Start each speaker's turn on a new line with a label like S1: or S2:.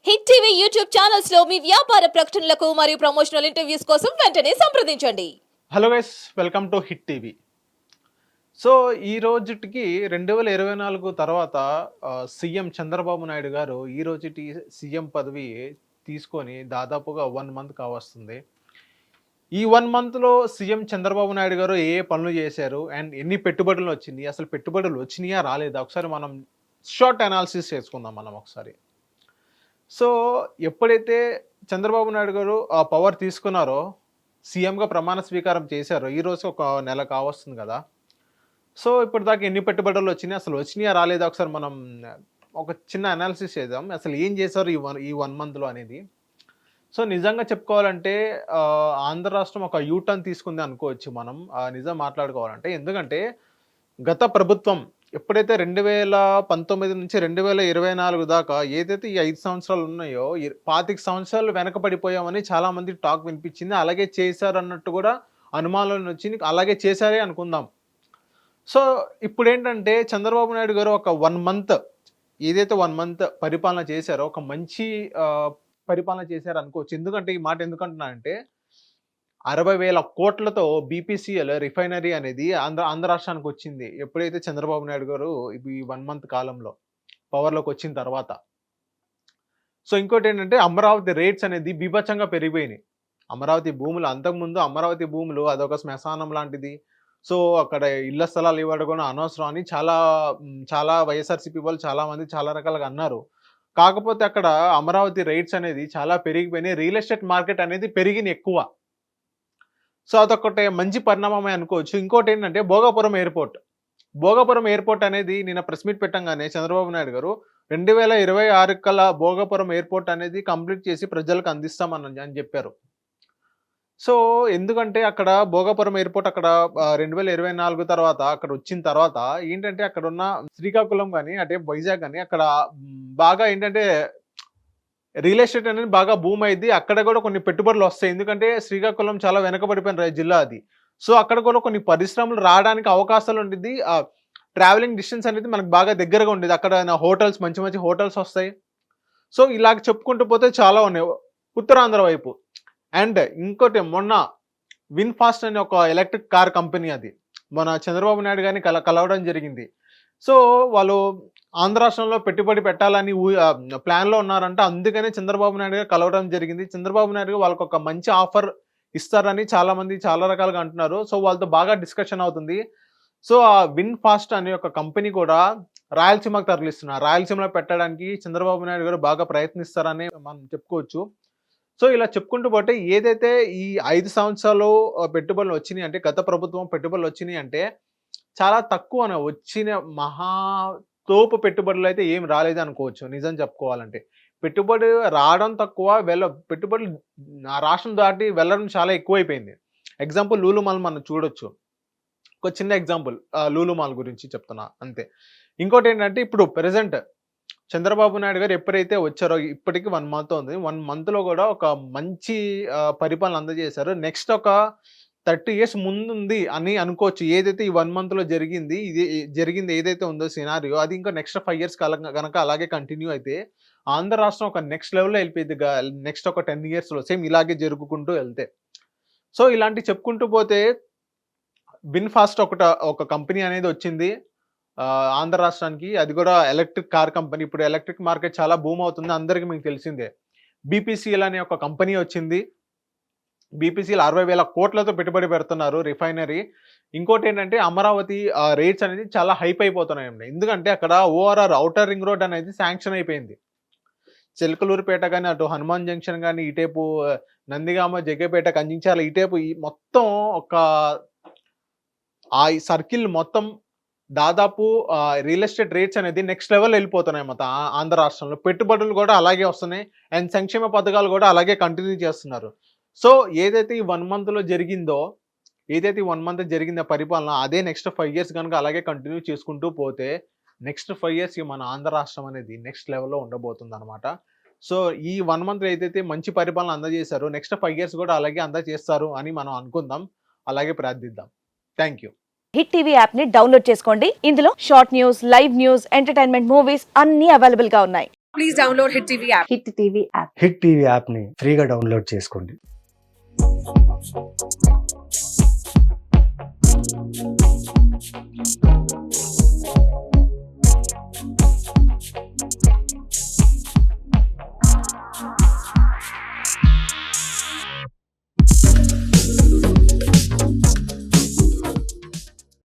S1: Hit TV YouTube channels లో మీ వ్యాపార ప్రకటనలకు మరియు ప్రమోషనల్ ఇంటర్వ్యూస్ కోసం వెంటనే సంప్రదించండి.
S2: Hello guys, welcome to hit TV. So ఈ రోజుటికి 2024 తర్వాత సీఎం చంద్రబాబు నాయుడు గారు ఈ రోజుటి సీఎం పదవి తీసుకొని దాదాపుగా 1 మంత్ కావస్తుంది. ఈ 1 మంత్లో సీఎం చంద్రబాబు నాయుడు గారు ఏ పనులు చేశారు అండ్ ఎన్ని పెట్టుబడులు వచ్చింది, అసలు పెట్టుబడులు వచ్చినాయా రాలేదా, ఒకసారి మనం షార్ట్ అనాలిసిస్ చేసుకుందాం మనం ఒకసారి. సో ఎప్పుడైతే చంద్రబాబు నాయుడు గారు ఆ పవర్ తీసుకున్నారో, సీఎంగా ప్రమాణ స్వీకారం చేశారో, ఈ రోజు ఒక నెల కావస్తుంది కదా. సో ఇప్పటిదాకా ఎన్ని పెట్టుబడులు వచ్చినాయి, అసలు వచ్చినాయా రాలేదా, ఒకసారి మనం ఒక చిన్న అనాలిసిస్ చేద్దాం. అసలు ఏం చేశారు ఈ వన్ మంత్లో అనేది. సో నిజంగా చెప్పుకోవాలంటే ఆంధ్ర రాష్ట్రం ఒక యూటర్న్ తీసుకుంది అనుకోవచ్చు మనం, నిజం మాట్లాడుకోవాలంటే. ఎందుకంటే గత ప్రభుత్వం ఎప్పుడైతే 2019 నుంచి 2024 దాకా ఏదైతే ఈ 5 సంవత్సరాలు ఉన్నాయో, 25 సంవత్సరాలు వెనకబడిపోయామని చాలామంది టాక్ వినిపించింది. అలాగే చేశారు అన్నట్టు కూడా అనుమానాలు వచ్చింది. అలాగే చేశారే అనుకుందాం. సో ఇప్పుడు ఏంటంటే చంద్రబాబు నాయుడు గారు ఒక 1 మంత్ ఏదైతే 1 మంత్ పరిపాలన చేశారో, ఒక మంచి పరిపాలన చేశారు అనుకోవచ్చు. ఎందుకంటే ఈ మాట ఎందుకంటున్నానంటే 60,000 కోట్లతో బీపీసీఎల్ రిఫైనరీ అనేది ఆంధ్ర రాష్ట్రానికి వచ్చింది ఎప్పుడైతే చంద్రబాబు నాయుడు గారు ఈ 1 మంత్ కాలంలో పవర్లోకి వచ్చిన తర్వాత. సో ఇంకోటి ఏంటంటే అమరావతి రేట్స్ అనేది బీభత్సంగా పెరిగిపోయినాయి. అమరావతి భూములు, అంతకుముందు అమరావతి భూములు అదొక శ్మశానం లాంటిది. సో అక్కడ ఇళ్ల స్థలాలు ఇవ్వడం కూడా అనవసరం అని చాలా వైఎస్ఆర్సీపీ వాళ్ళు చాలామంది చాలా రకాలుగా అన్నారు. కాకపోతే అక్కడ అమరావతి రేట్స్ అనేది చాలా పెరిగిపోయినాయి. రియల్ ఎస్టేట్ మార్కెట్ అనేది పెరిగిన ఎక్కువ. సో అదొకటి మంచి పరిణామమే అనుకోవచ్చు. ఇంకోటి ఏంటంటే భోగాపురం ఎయిర్పోర్ట్ అనేది నిన్న ప్రెస్ మీట్ పెట్టంగానే చంద్రబాబు నాయుడు గారు 2026 కల్లా భోగాపురం ఎయిర్పోర్ట్ అనేది కంప్లీట్ చేసి ప్రజలకు అందిస్తామని చెప్పారు. సో ఎందుకంటే అక్కడ భోగాపురం ఎయిర్పోర్ట్ అక్కడ 2024 తర్వాత అక్కడ వచ్చిన తర్వాత ఏంటంటే అక్కడ ఉన్న శ్రీకాకుళం కానీ అటే వైజాగ్ కానీ అక్కడ బాగా ఏంటంటే రియల్ ఎస్టేట్ అనేది బాగా బూమ్ అయింది. అక్కడ కూడా కొన్ని పెట్టుబడులు వస్తాయి. ఎందుకంటే శ్రీకాకుళం చాలా వెనకబడిపోయిన జిల్లా అది. సో అక్కడ కూడా కొన్ని పరిశ్రమలు రావడానికి అవకాశాలు ఉండేది. ట్రావెలింగ్ డిస్టెన్స్ అనేది మనకు బాగా దగ్గరగా ఉండేది. అక్కడ హోటల్స్, మంచి మంచి హోటల్స్ వస్తాయి. సో ఇలాగ చెప్పుకుంటూ పోతే చాలా ఉన్నాయి ఉత్తరాంధ్ర వైపు. అండ్ ఇంకోటి మొన్న విన్ఫాస్ట్ అనే ఒక ఎలక్ట్రిక్ కార్ కంపెనీ, అది మన చంద్రబాబు నాయుడు గారిని కలవడం జరిగింది. సో వాళ్ళు ఆంధ్ర రాష్ట్రంలో పెట్టుబడి పెట్టాలని ప్లాన్లో ఉన్నారంట. అందుకనే చంద్రబాబు నాయుడు గారు కలవడం జరిగింది. చంద్రబాబు నాయుడు గారు వాళ్ళకి ఒక మంచి ఆఫర్ ఇస్తారని చాలామంది చాలా రకాలుగా అంటున్నారు. సో వాళ్ళతో బాగా డిస్కషన్ అవుతుంది. సో ఆ విన్ఫాస్ట్ అనే ఒక కంపెనీ కూడా రాయలసీమకు తరలిస్తున్నారు. రాయలసీమలో పెట్టడానికి చంద్రబాబు నాయుడు గారు బాగా ప్రయత్నిస్తారని మనం చెప్పుకోవచ్చు. సో ఇలా చెప్పుకుంటూ పోతే ఏదైతే ఈ 5 సంవత్సరాలు పెట్టుబడులు వచ్చినాయి అంటే, గత ప్రభుత్వం పెట్టుబడులు వచ్చినాయి అంటే చాలా తక్కువ వచ్చిన తోపు పెట్టుబడులు అయితే ఏం రాలేదు అనుకోవచ్చు. నిజం చెప్పుకోవాలంటే పెట్టుబడి రావడం తక్కువ, పెట్టుబడులు రాష్ట్రం దాటి వెళ్ళడం చాలా ఎక్కువైపోయింది. ఎగ్జాంపుల్ లూలు మాల్ మనం చూడొచ్చు. ఒక చిన్న ఎగ్జాంపుల్ లూలు మాల్ గురించి చెప్తున్నా అంతే. ఇంకోటి ఏంటంటే ఇప్పుడు ప్రెసెంట్ చంద్రబాబు నాయుడు గారు ఎప్పుడైతే వచ్చారో ఇప్పటికి 1 మంత్ ఉంది. 1 మంత్లో కూడా ఒక మంచి పరిపాలన అందజేశారు. నెక్స్ట్ ఒక 30 years ముందుంది అని అనుకోవచ్చు. ఏదైతే ఈ 1 మంత్లో జరిగింది ఏదైతే ఉందో సినారియో, అది ఇంకా నెక్స్ట్ 5 years కనుక అలాగే కంటిన్యూ అయితే ఆంధ్ర రాష్ట్రం ఒక నెక్స్ట్ లెవెల్లో వెళ్ళిపోయింది. నెక్స్ట్ ఒక 10 yearsలో సేమ్ ఇలాగే జరుగుకుంటూ వెళ్తే. సో ఇలాంటి చెప్పుకుంటూ పోతే విన్ఫాస్ట్ ఒక కంపెనీ అనేది వచ్చింది ఆంధ్ర రాష్ట్రానికి. అది కూడా ఎలక్ట్రిక్ కార్ కంపెనీ. ఇప్పుడు ఎలక్ట్రిక్ మార్కెట్ చాలా బూమ్ అవుతుంది, అందరికీ మీకు తెలిసిందే. బీపీసీఎల్ అనే ఒక కంపెనీ వచ్చింది. బీపీసీఎల్ 60,000 కోట్లతో పెట్టుబడి పెడుతున్నారు రిఫైనరీ. ఇంకోటి ఏంటంటే అమరావతి రేట్స్ అనేది చాలా హైప్ అయిపోతున్నాయండి. ఎందుకంటే అక్కడ ఓఆర్ఆర్ ఔటర్ రింగ్ రోడ్ అనేది శాంక్షన్ అయిపోయింది. చిలకలూరుపేట కానీ, అటు హనుమాన్ జంక్షన్ కానీ, ఇటేపు నందిగామ, జగ్గపేట, కంచించాల, ఇటేపు మొత్తం ఆ సర్కిల్ మొత్తం దాదాపు రియల్ ఎస్టేట్ రేట్స్ అనేది నెక్స్ట్ లెవెల్ వెళ్ళిపోతున్నాయి మొత్తం ఆంధ్ర రాష్ట్రంలో. పెట్టుబడులు కూడా అలాగే వస్తున్నాయి అండ్ సంక్షేమ పథకాలు కూడా అలాగే కంటిన్యూ చేస్తున్నారు. సో ఏదైతే ఈ 1 మంత్లో జరిగిందో, ఏదైతే ఈ 1 మంత్ జరిగిందో పరిపాలన, అదే నెక్స్ట్ 5 years కనుక అలాగే కంటిన్యూ చేసుకుంటూ పోతే నెక్స్ట్ 5 years మన ఆంధ్ర రాష్ట్రం అనేది నెక్స్ట్ లెవెల్లో ఉండబోతుంది అనమాట. సో ఈ 1 మంత్ ఏదైతే మంచి పరిపాలన అందజేశారో, నెక్స్ట్ 5 years కూడా అలాగే అందజేస్తారు అని మనం అనుకుందాం, అలాగే ప్రార్థిద్దాం. Thank you.
S1: Hit TV app ని డౌన్లోడ్ చేసుకోండి. ఇందులో short news, live news, entertainment, movies అన్ని అవైలబుల్ గా ఉన్నాయి.
S3: please download Hit TV app.
S4: Hit TV app.
S5: Hit TV యాప్ని ఫ్రీగా డౌన్లోడ్ చేసుకోండి.